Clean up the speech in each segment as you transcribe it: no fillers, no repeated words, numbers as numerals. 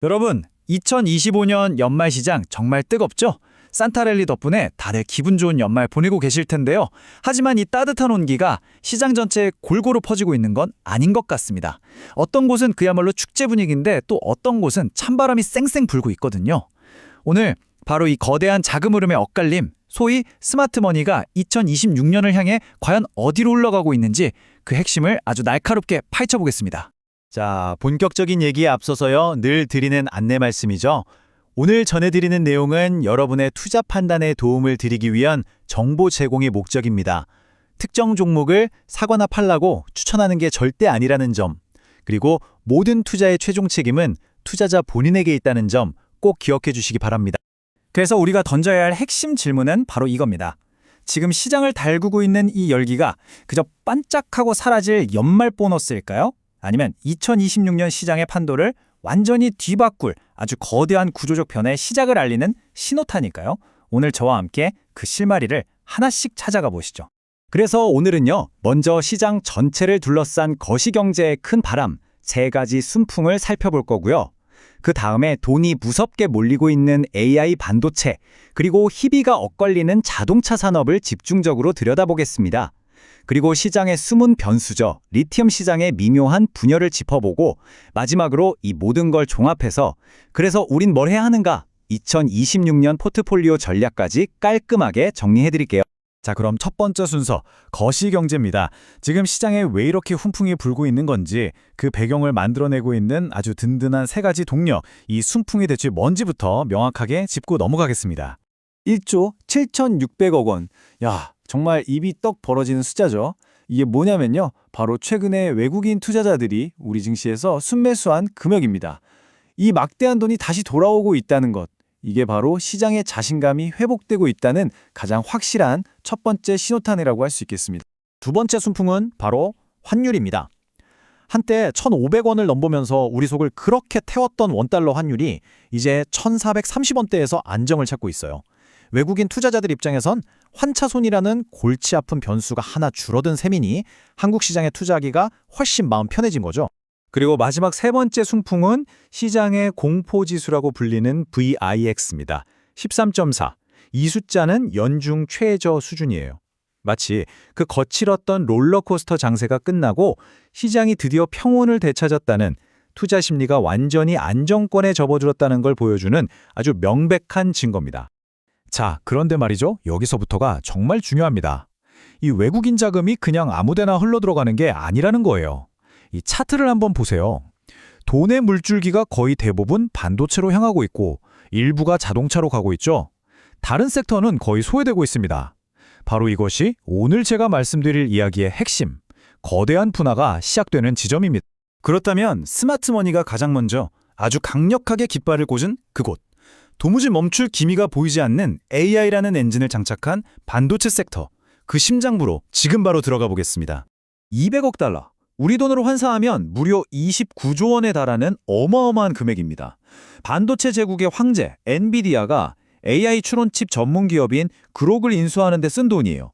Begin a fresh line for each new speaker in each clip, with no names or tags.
여러분, 2025년 연말 시장 정말 뜨겁죠? 산타랠리 덕분에 다들 기분 좋은 연말 보내고 계실 텐데요. 하지만 이 따뜻한 온기가 시장 전체에 골고루 퍼지고 있는 건 아닌 것 같습니다. 어떤 곳은 그야말로 축제 분위기인데 또 어떤 곳은 찬바람이 쌩쌩 불고 있거든요. 오늘 바로 이 거대한 자금 흐름의 엇갈림, 소위 스마트머니가 2026년을 향해 과연 어디로 흘러가고 있는지 그 핵심을 아주 날카롭게 파헤쳐보겠습니다.
자, 본격적인 얘기에 앞서서요, 늘 드리는 안내 말씀이죠. 오늘 전해드리는 내용은 여러분의 투자 판단에 도움을 드리기 위한 정보 제공의 목적입니다. 특정 종목을 사거나 팔라고 추천하는 게 절대 아니라는 점, 그리고 모든 투자의 최종 책임은 투자자 본인에게 있다는 점 꼭 기억해 주시기 바랍니다.
그래서 우리가 던져야 할 핵심 질문은 바로 이겁니다. 지금 시장을 달구고 있는 이 열기가 그저 반짝하고 사라질 연말 보너스일까요? 아니면 2026년 시장의 판도를 완전히 뒤바꿀 아주 거대한 구조적 변화의 시작을 알리는 신호탄일까요? 오늘 저와 함께 그 실마리를 하나씩 찾아가 보시죠.
그래서 오늘은요, 먼저 시장 전체를 둘러싼 거시경제의 큰 바람, 세 가지 순풍을 살펴볼 거고요. 그 다음에 돈이 무섭게 몰리고 있는 AI 반도체, 그리고 희비가 엇갈리는 자동차 산업을 집중적으로 들여다보겠습니다. 그리고 시장의 숨은 변수죠. 리튬 시장의 미묘한 분열을 짚어보고 마지막으로 이 모든 걸 종합해서 그래서 우린 뭘 해야 하는가? 2026년 포트폴리오 전략까지 깔끔하게 정리해드릴게요.
자, 그럼 첫 번째 순서, 거시경제입니다. 지금 시장에 왜 이렇게 훈풍이 불고 있는 건지, 그 배경을 만들어내고 있는 아주 든든한 세 가지 동력, 이 순풍이 대체 뭔지부터 명확하게 짚고 넘어가겠습니다.
1조 7,600억 원. 야, 정말 입이 떡 벌어지는 숫자죠. 이게 뭐냐면요, 바로 최근에 외국인 투자자들이 우리 증시에서 순매수한 금액입니다. 이 막대한 돈이 다시 돌아오고 있다는 것, 이게 바로 시장의 자신감이 회복되고 있다는 가장 확실한 첫 번째 신호탄이라고 할 수 있겠습니다.
두 번째 순풍은 바로 환율입니다. 한때 1,500원을 넘보면서 우리 속을 그렇게 태웠던 원달러 환율이 이제 1,430원대에서 안정을 찾고 있어요. 외국인 투자자들 입장에선 환차손이라는 골치 아픈 변수가 하나 줄어든 셈이니 한국 시장에 투자하기가 훨씬 마음 편해진 거죠.
그리고 마지막 세 번째 순풍은 시장의 공포지수라고 불리는 VIX입니다. 13.4. 이 숫자는 연중 최저 수준이에요. 마치 그 거칠었던 롤러코스터 장세가 끝나고 시장이 드디어 평온을 되찾았다는, 투자 심리가 완전히 안정권에 접어들었다는 걸 보여주는 아주 명백한 증거입니다.
자, 그런데 말이죠. 여기서부터가 정말 중요합니다. 이 외국인 자금이 그냥 아무데나 흘러들어가는 게 아니라는 거예요. 이 차트를 한번 보세요. 돈의 물줄기가 거의 대부분 반도체로 향하고 있고 일부가 자동차로 가고 있죠. 다른 섹터는 거의 소외되고 있습니다. 바로 이것이 오늘 제가 말씀드릴 이야기의 핵심, 거대한 분화가 시작되는 지점입니다.
그렇다면 스마트머니가 가장 먼저 아주 강력하게 깃발을 꽂은 그곳, 도무지 멈출 기미가 보이지 않는 AI라는 엔진을 장착한 반도체 섹터, 그 심장부로 지금 바로 들어가 보겠습니다. 200억 달러, 우리 돈으로 환산하면 무려 29조 원에 달하는 어마어마한 금액입니다. 반도체 제국의 황제 엔비디아가 AI 추론칩 전문 기업인 그록을 인수하는 데 쓴 돈이에요.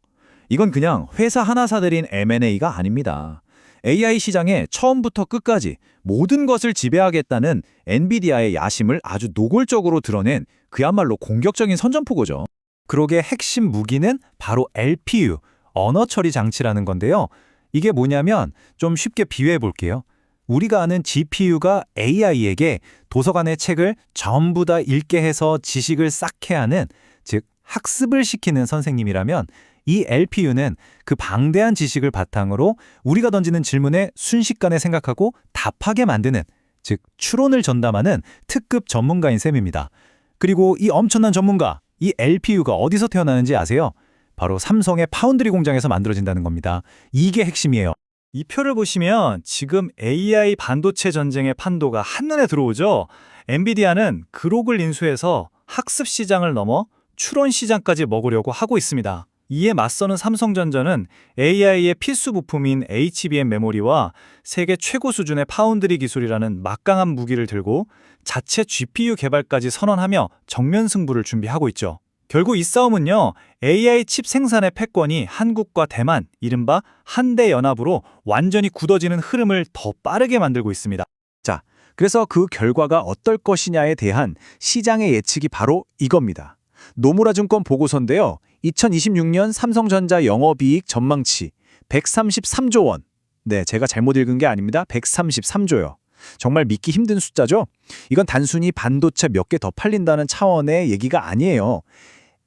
이건 그냥 회사 하나 사들인 M&A가 아닙니다. AI 시장에 처음부터 끝까지 모든 것을 지배하겠다는 엔비디아의 야심을 아주 노골적으로 드러낸 그야말로 공격적인 선전포고죠. 그록의 핵심 무기는 바로 LPU, 언어 처리 장치라는 건데요. 이게 뭐냐면 좀 쉽게 비유해 볼게요. 우리가 아는 GPU가 AI에게 도서관의 책을 전부 다 읽게 해서 지식을 쌓게 하는, 즉 학습을 시키는 선생님이라면, 이 LPU는 그 방대한 지식을 바탕으로 우리가 던지는 질문에 순식간에 생각하고 답하게 만드는, 즉 추론을 전담하는 특급 전문가인 셈입니다. 그리고 이 엄청난 전문가, 이 LPU가 어디서 태어나는지 아세요? 바로 삼성의 파운드리 공장에서 만들어진다는 겁니다. 이게 핵심이에요. 이 표를 보시면 지금 AI 반도체 전쟁의 판도가 한눈에 들어오죠? 엔비디아는 그록을 인수해서 학습 시장을 넘어 추론 시장까지 먹으려고 하고 있습니다. 이에 맞서는 삼성전자는 AI의 필수 부품인 HBM 메모리와 세계 최고 수준의 파운드리 기술이라는 막강한 무기를 들고 자체 GPU 개발까지 선언하며 정면 승부를 준비하고 있죠. 결국 이 싸움은요, AI 칩 생산의 패권이 한국과 대만, 이른바 한대 연합으로 완전히 굳어지는 흐름을 더 빠르게 만들고 있습니다. 자,
그래서 그 결과가 어떨 것이냐에 대한 시장의 예측이 바로 이겁니다. 노무라증권 보고서인데요. 2026년 삼성전자 영업이익 전망치 133조 원. 네, 제가 잘못 읽은 게 아닙니다. 133조요. 정말 믿기 힘든 숫자죠? 이건 단순히 반도체 몇 개 더 팔린다는 차원의 얘기가 아니에요.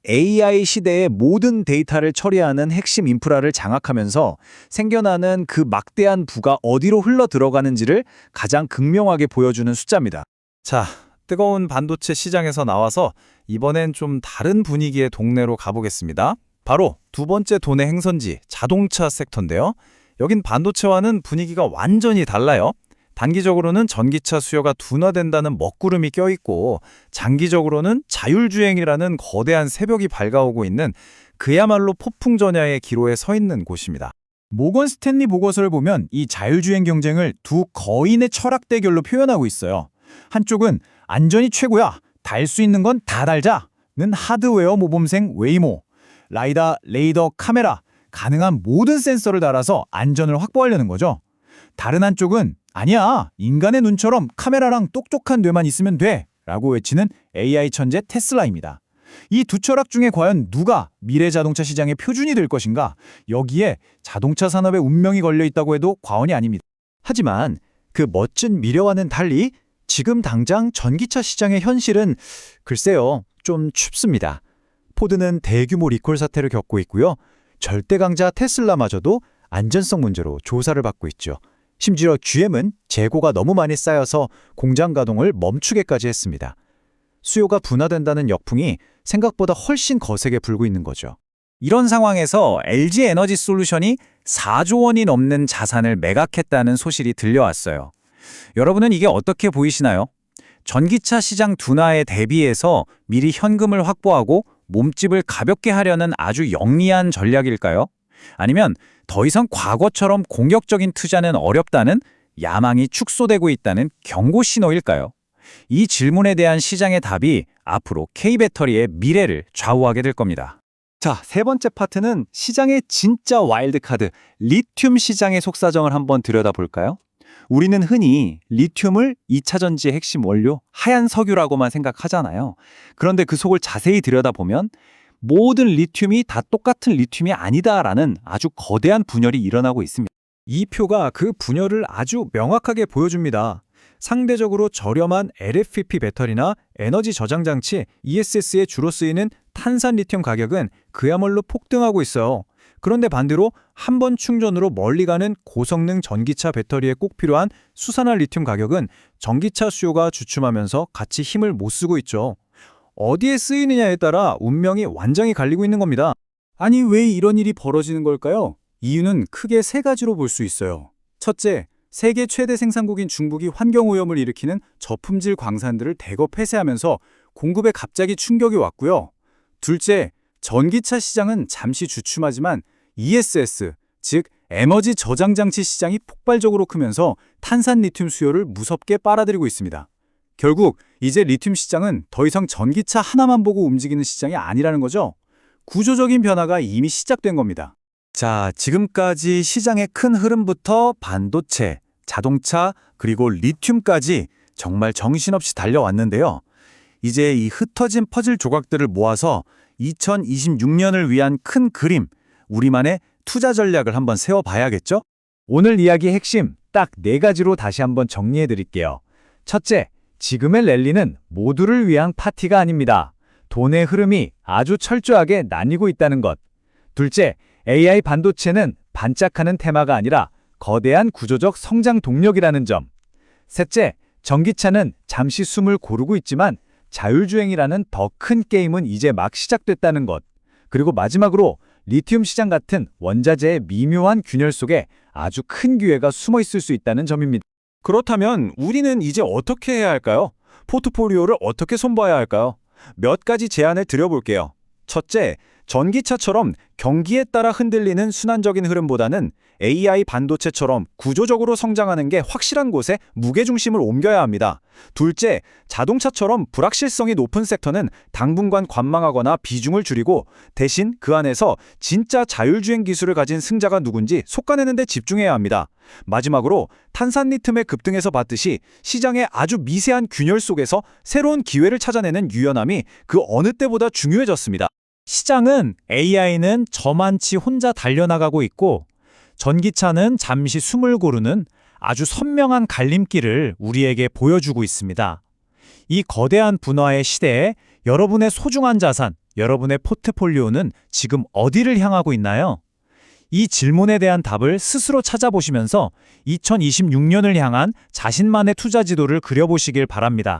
AI 시대의 모든 데이터를 처리하는 핵심 인프라를 장악하면서 생겨나는 그 막대한 부가 어디로 흘러 들어가는지를 가장 극명하게 보여주는 숫자입니다.
자, 뜨거운 반도체 시장에서 나와서 이번엔 좀 다른 분위기의 동네로 가보겠습니다. 바로 두 번째 돈의 행선지, 자동차 섹터인데요. 여긴 반도체와는 분위기가 완전히 달라요. 단기적으로는 전기차 수요가 둔화된다는 먹구름이 껴있고 장기적으로는 자율주행이라는 거대한 새벽이 밝아오고 있는 그야말로 폭풍전야의 기로에 서 있는 곳입니다.
모건 스탠리 보고서를 보면 이 자율주행 경쟁을 두 거인의 철학 대결로 표현하고 있어요. 한쪽은 안전이 최고야, 달 수 있는 건 다 달자는 하드웨어 모범생 웨이모, 라이다, 레이더, 카메라, 가능한 모든 센서를 달아서 안전을 확보하려는 거죠. 다른 한쪽은 아니야, 인간의 눈처럼 카메라랑 똑똑한 뇌만 있으면 돼 라고 외치는 AI 천재 테슬라입니다. 이 두 철학 중에 과연 누가 미래 자동차 시장의 표준이 될 것인가? 여기에 자동차 산업의 운명이 걸려 있다고 해도 과언이 아닙니다.
하지만 그 멋진 미래와는 달리 지금 당장 전기차 시장의 현실은 글쎄요, 좀 춥습니다. 포드는 대규모 리콜 사태를 겪고 있고요. 절대 강자 테슬라마저도 안전성 문제로 조사를 받고 있죠. 심지어 GM은 재고가 너무 많이 쌓여서 공장 가동을 멈추게까지 했습니다. 수요가 분화된다는 역풍이 생각보다 훨씬 거세게 불고 있는 거죠.
이런 상황에서 LG 에너지 솔루션이 4조 원이 넘는 자산을 매각했다는 소식이 들려왔어요. 여러분은 이게 어떻게 보이시나요? 전기차 시장 둔화에 대비해서 미리 현금을 확보하고 몸집을 가볍게 하려는 아주 영리한 전략일까요? 아니면 더 이상 과거처럼 공격적인 투자는 어렵다는 야망이 축소되고 있다는 경고 신호일까요? 이 질문에 대한 시장의 답이 앞으로 K배터리의 미래를 좌우하게 될 겁니다.
자, 세 번째 파트는 시장의 진짜 와일드카드, 리튬 시장의 속사정을 한번 들여다볼까요? 우리는 흔히 리튬을 2차 전지의 핵심 원료, 하얀 석유라고만 생각하잖아요. 그런데 그 속을 자세히 들여다보면 모든 리튬이 다 똑같은 리튬이 아니다라는 아주 거대한 분열이 일어나고 있습니다.
이 표가 그 분열을 아주 명확하게 보여줍니다. 상대적으로 저렴한 LFP 배터리나 에너지 저장 장치 ESS에 주로 쓰이는 탄산 리튬 가격은 그야말로 폭등하고 있어요. 그런데 반대로 한 번 충전으로 멀리 가는 고성능 전기차 배터리에 꼭 필요한 수산화 리튬 가격은 전기차 수요가 주춤하면서 같이 힘을 못 쓰고 있죠. 어디에 쓰이느냐에 따라 운명이 완전히 갈리고 있는 겁니다.
아니, 왜 이런 일이 벌어지는 걸까요? 이유는 크게 세 가지로 볼 수 있어요. 첫째, 세계 최대 생산국인 중국이 환경오염을 일으키는 저품질 광산들을 대거 폐쇄하면서 공급에 갑자기 충격이 왔고요. 둘째, 전기차 시장은 잠시 주춤하지만 ESS, 즉 에너지 저장 장치 시장이 폭발적으로 크면서 탄산 리튬 수요를 무섭게 빨아들이고 있습니다. 결국 이제 리튬 시장은 더 이상 전기차 하나만 보고 움직이는 시장이 아니라는 거죠. 구조적인 변화가 이미 시작된 겁니다.
자, 지금까지 시장의 큰 흐름부터 반도체, 자동차, 그리고 리튬까지 정말 정신없이 달려왔는데요. 이제 이 흩어진 퍼즐 조각들을 모아서 2026년을 위한 큰 그림, 우리만의 투자 전략을 한번 세워봐야겠죠?
오늘 이야기의 핵심 딱 4가지로 다시 한번 정리해 드릴게요. 첫째, 지금의 랠리는 모두를 위한 파티가 아닙니다. 돈의 흐름이 아주 철저하게 나뉘고 있다는 것. 둘째, AI 반도체는 반짝하는 테마가 아니라 거대한 구조적 성장 동력이라는 점. 셋째, 전기차는 잠시 숨을 고르고 있지만 자율주행이라는 더 큰 게임은 이제 막 시작됐다는 것. 그리고 마지막으로 리튬 시장 같은 원자재의 미묘한 균열 속에 아주 큰 기회가 숨어 있을 수 있다는 점입니다.
그렇다면 우리는 이제 어떻게 해야 할까요? 포트폴리오를 어떻게 손봐야 할까요? 몇 가지 제안을 드려볼게요. 첫째,
전기차처럼 경기에 따라 흔들리는 순환적인 흐름보다는 AI 반도체처럼 구조적으로 성장하는 게 확실한 곳에 무게중심을 옮겨야 합니다. 둘째, 자동차처럼 불확실성이 높은 섹터는 당분간 관망하거나 비중을 줄이고 대신 그 안에서 진짜 자율주행 기술을 가진 승자가 누군지 속아내는 데 집중해야 합니다. 마지막으로 탄산 리튬의 급등에서 봤듯이 시장의 아주 미세한 균열 속에서 새로운 기회를 찾아내는 유연함이 그 어느 때보다 중요해졌습니다.
시장은 AI는 저만치 혼자 달려나가고 있고 전기차는 잠시 숨을 고르는 아주 선명한 갈림길을 우리에게 보여주고 있습니다. 이 거대한 분화의 시대에 여러분의 소중한 자산, 여러분의 포트폴리오는 지금 어디를 향하고 있나요? 이 질문에 대한 답을 스스로 찾아보시면서 2026년을 향한 자신만의 투자 지도를 그려보시길 바랍니다.